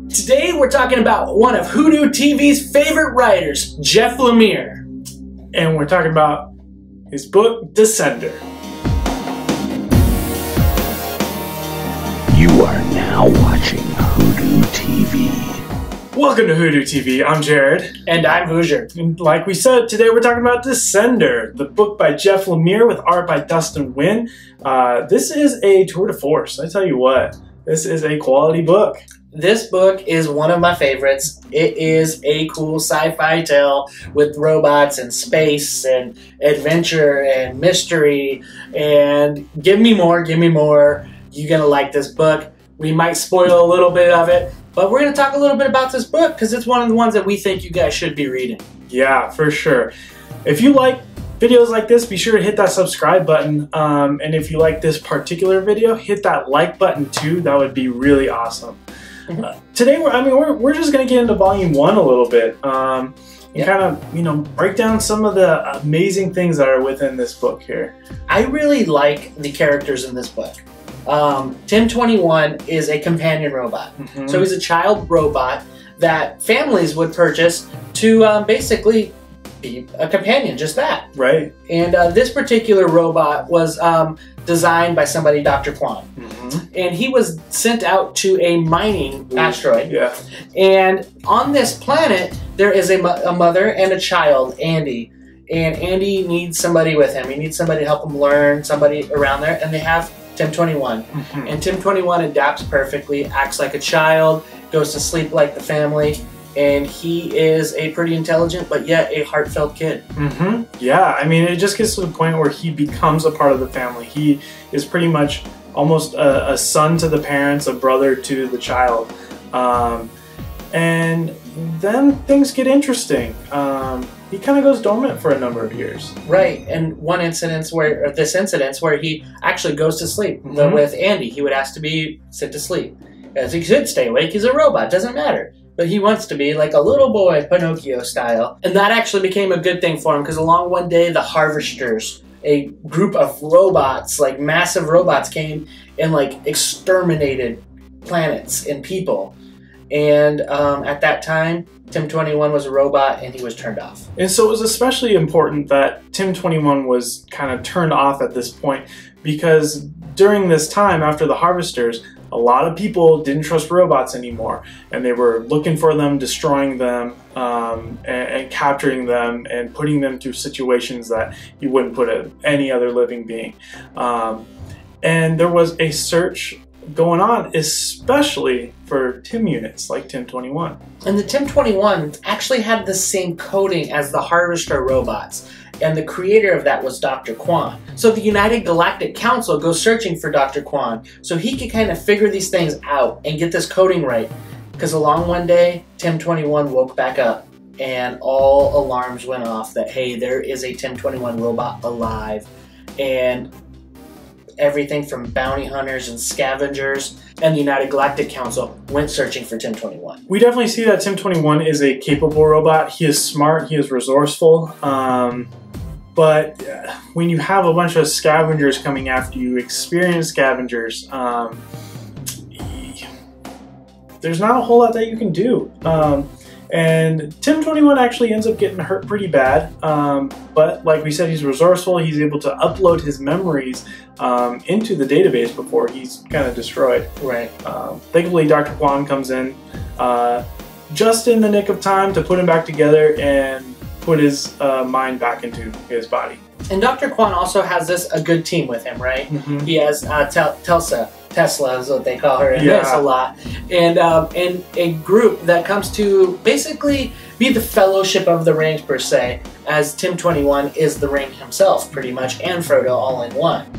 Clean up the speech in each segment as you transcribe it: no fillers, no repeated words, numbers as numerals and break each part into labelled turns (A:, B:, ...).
A: Today we're talking about one of WhoDooTV's favorite writers, Jeff Lemire.
B: And we're talking about his book, Descender.
C: You are now watching WhoDooTV.
B: Welcome to WhoDooTV. I'm Jared.
A: And I'm Hoosier.
B: And like we said, today we're talking about Descender, the book by Jeff Lemire with art by Dustin Nguyen. This is a tour de force. I tell you what, this is a quality book.
A: This book is one of my favorites. It is a cool sci-fi tale with robots and space and adventure and mystery. And give me more, give me more. You're going to like this book. We might spoil a little bit of it, but we're going to talk a little bit about this book because it's one of the ones that we think you guys should be reading.
B: Yeah, for sure. If you like videos like this, be sure to hit that subscribe button. And if you like this particular video, hit that like button too. That would be really awesome. Today, we're just going to get into volume 1 a little bit and kind of, break down some of the amazing things that are within this book here.
A: I really like the characters in this book. Tim 21 is a companion robot. So he's a child robot that families would purchase to basically be a companion, just that.
B: Right. And
A: this particular robot was designed by somebody, Dr. Kwan. And he was sent out to a mining asteroid.
B: Yeah.
A: And on this planet, there is a mother and a child, Andy. And Andy needs somebody with him. He needs somebody to help him learn, somebody around there. And they have Tim 21. And Tim 21 adapts perfectly, acts like a child, goes to sleep like the family. And he is a pretty intelligent, but yet a heartfelt kid.
B: Yeah, I mean, it just gets to the point where he becomes a part of the family. He is pretty much almost a son to the parents, a brother to the child. And then things get interesting. He kind of goes dormant for a number of years.
A: Right, and this incident where he actually goes to sleep with Andy. He would ask to be sent to sleep. As he could stay awake, he's a robot, doesn't matter. But he wants to be like a little boy, Pinocchio style. And that actually became a good thing for him because along one day, the Harvesters, a group of robots, like massive robots, came and like exterminated planets and people. And at that time, Tim 21 was a robot and he was turned off. And
B: so it was especially important that Tim 21 was kind of turned off at this point because during this time after the Harvesters, a lot of people didn't trust robots anymore, and they were looking for them, destroying them, and capturing them, and putting them through situations that you wouldn't put any other living being. And there was a search going on, especially for Tim units like Tim 21.
A: And the Tim 21 actually had the same coding as the Harvester robots. And the creator of that was Dr. Kwan. So the United Galactic Council goes searching for Dr. Kwan so he could kind of figure these things out and get this coding right. Because along one day, Tim 21 woke back up and all alarms went off that, hey, there is a Tim 21 robot alive. And everything from bounty hunters and scavengers and the United Galactic Council went searching for Tim 21.
B: We definitely see that Tim 21 is a capable robot. He is smart, he is resourceful. But when you have a bunch of scavengers coming after you, experienced scavengers, there's not a whole lot that you can do. And Tim 21 actually ends up getting hurt pretty bad. But like we said, he's resourceful. He's able to upload his memories into the database before he's kind of destroyed.
A: Right.
B: Thankfully, Dr. Kwan comes in just in the nick of time to put him back together and put his mind back into his body.
A: And Dr. Kwan also has a good team with him, right? He has Tesla is what they call her in this a lot, and a group that comes to basically be the Fellowship of the Ring per se, as Tim 21 is the Ring himself pretty much, and Frodo all in one.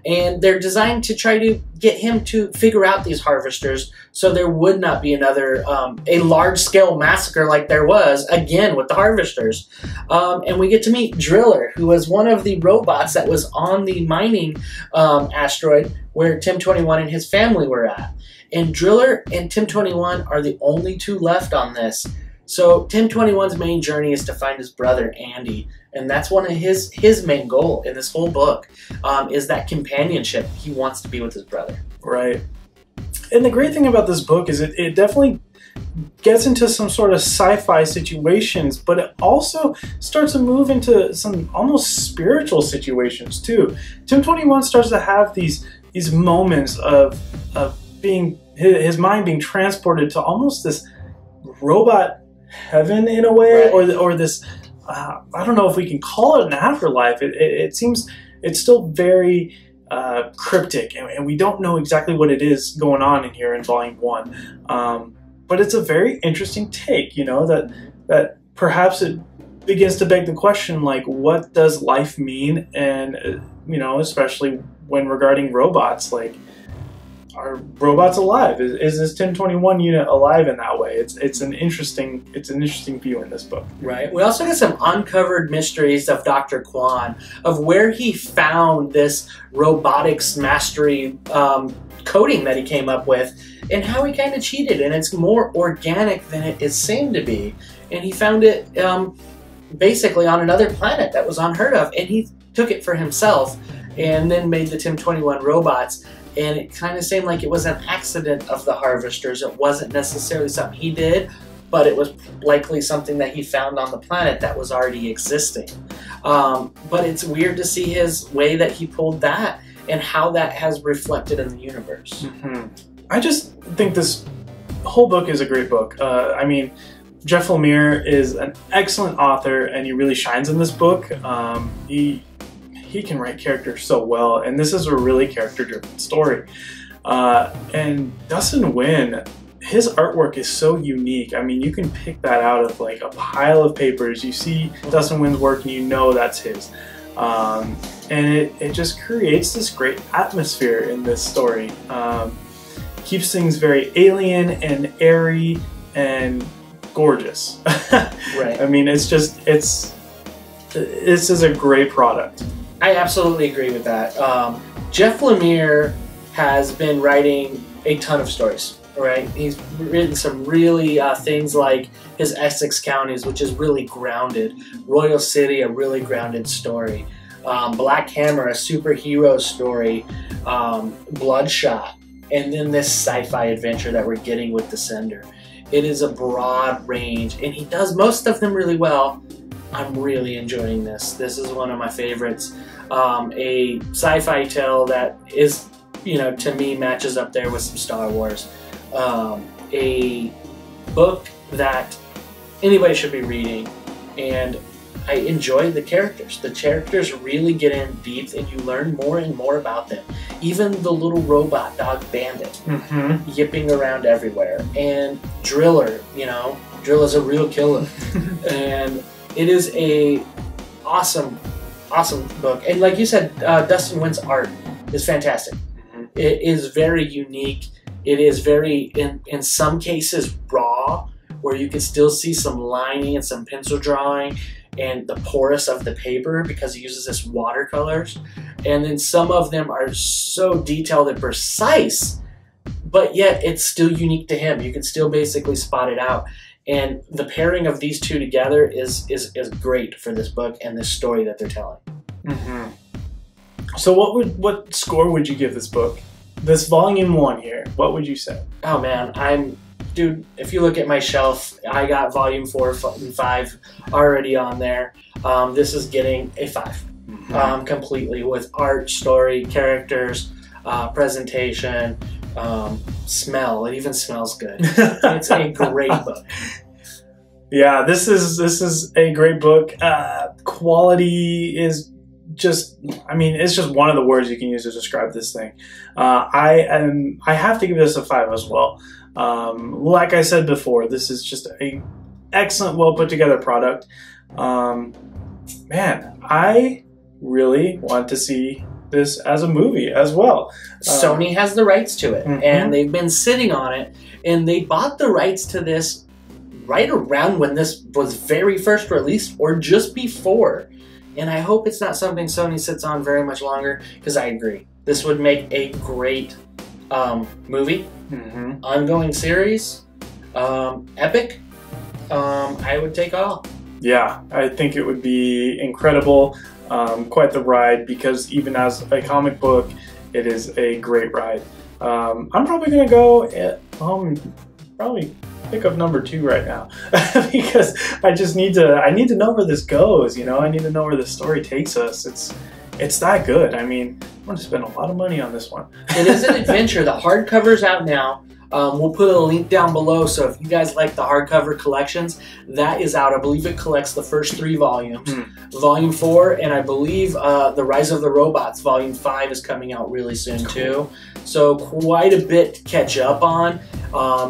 A: And they're designed to try to get him to figure out these Harvesters so there would not be another a large-scale massacre like there was again with the Harvesters. And we get to meet Driller, who was one of the robots that was on the mining asteroid where Tim 21 and his family were at. And Driller and Tim 21 are the only two left on this. So Tim 21's main journey is to find his brother Andy, and that's one of his main goal in this whole book, is that companionship. He wants to be with his brother.
B: Right. And the great thing about this book is it definitely gets into some sort of sci-fi situations, but it also starts to move into some almost spiritual situations too. Tim 21 starts to have these moments of being his mind being transported to almost this robot heaven in a way, right. or this I don't know if we can call it an afterlife. It seems it's still very cryptic, and we don't know exactly what it is going on in here in Volume 1. But it's a very interesting take, you know, that perhaps it begins to beg the question, like, what does life mean? And, you know, especially when regarding robots, like, are robots alive? Is this Tim 21 unit alive in that way? It's an interesting view in this book.
A: Right. We also get some uncovered mysteries of Dr. Kwan, of where he found this robotics mastery coding that he came up with, and how he kind of cheated, and it's more organic than it seemed to be. And he found it basically on another planet that was unheard of, and he took it for himself and then made the Tim 21 robots. And it kind of seemed like it was an accident of the harvesters. It wasn't necessarily something he did, but it was likely something that he found on the planet that was already existing. But it's weird to see his way that he pulled that and how that has reflected in the universe.
B: Mm-hmm. I just think this whole book is a great book. I mean, Jeff Lemire is an excellent author, and he really shines in this book. He can write characters so well, and this is a really character-driven story. And Dustin Nguyen, his artwork is so unique. I mean, you can pick that out of like a pile of papers. You see Dustin Nguyen's work, and you know that's his. And it just creates this great atmosphere in this story. Keeps things very alien and airy and gorgeous.
A: Right.
B: I mean, this is a great product.
A: I absolutely agree with that. Jeff Lemire has been writing a ton of stories, right? He's written some really things like his Essex Counties, which is really grounded. Royal City, a really grounded story. Black Hammer, a superhero story. Bloodshot. And then this sci-fi adventure that we're getting with Descender. It is a broad range, and he does most of them really well. I'm really enjoying this. This is one of my favorites. A sci-fi tale that is, you know, to me matches up there with some Star Wars. A book that anybody should be reading, and I enjoy the characters. The characters really get in deep, and you learn more and more about them. Even the little robot dog bandit, yipping around everywhere. And Driller, you know, Driller's a real killer. And it is a awesome book. And like you said, Dustin Nguyen's art is fantastic. It is very unique. It is very, in some cases, raw, where you can still see some lining and some pencil drawing and the porous of the paper, because he uses this watercolors. And then some of them are so detailed and precise, but yet it's still unique to him. You can still basically spot it out. And the pairing of these two together is great for this book and this story that they're telling.
B: So what score would you give this book? This volume 1 here, what would you say?
A: Oh man, dude, if you look at my shelf, I got volume 4 and 5 already on there. This is getting a 5, completely, with art, story, characters, presentation, smell. It even smells good. It's a great book.
B: Yeah, this is a great book. Quality is just, I mean, it's just one of the words you can use to describe this thing. I have to give this a 5 as well. Like I said before, this is just a excellent, well put together product. Man, I really want to see this as a movie as well.
A: Sony has the rights to it, and they've been sitting on it, and they bought the rights to this right around when this was very first released, or just before. And I hope it's not something Sony sits on very much longer, because I agree. This would make a great movie, ongoing series, epic. I would take all.
B: Yeah, I think it would be incredible, quite the ride, because even as a comic book, it is a great ride. I'm probably going to go at probably pick up number 2 right now because I need to know where this goes. You know, I need to know where the story takes us. It's that good. I mean, I'm going to spend a lot of money on this one.
A: It is an adventure. The hardcover's out now. We'll put a link down below, so if you guys like the hardcover collections, that is out. I believe it collects the first 3 volumes. Volume 4, and I believe The Rise of the Robots, Volume 5 is coming out really soon too. So quite a bit to catch up on.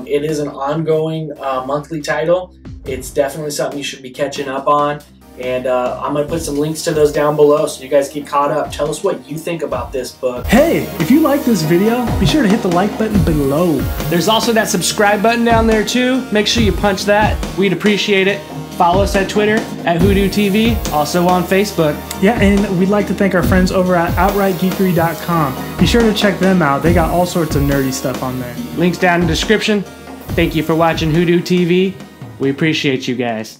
A: It is an ongoing monthly title. It's definitely something you should be catching up on. And I'm going to put some links to those down below so you guys get caught up. Tell us what you think about this book.
D: Hey, if you like this video, be sure to hit the like button below. There's also that subscribe button down there too. Make sure you punch that. We'd appreciate it. Follow us at Twitter, at WhoDooTV, also on Facebook. Yeah, and we'd like to thank our friends over at outrightgeekery.com. Be sure to check them out. They got all sorts of nerdy stuff on there. Links down in the description. Thank you for watching WhoDooTV. We appreciate you guys.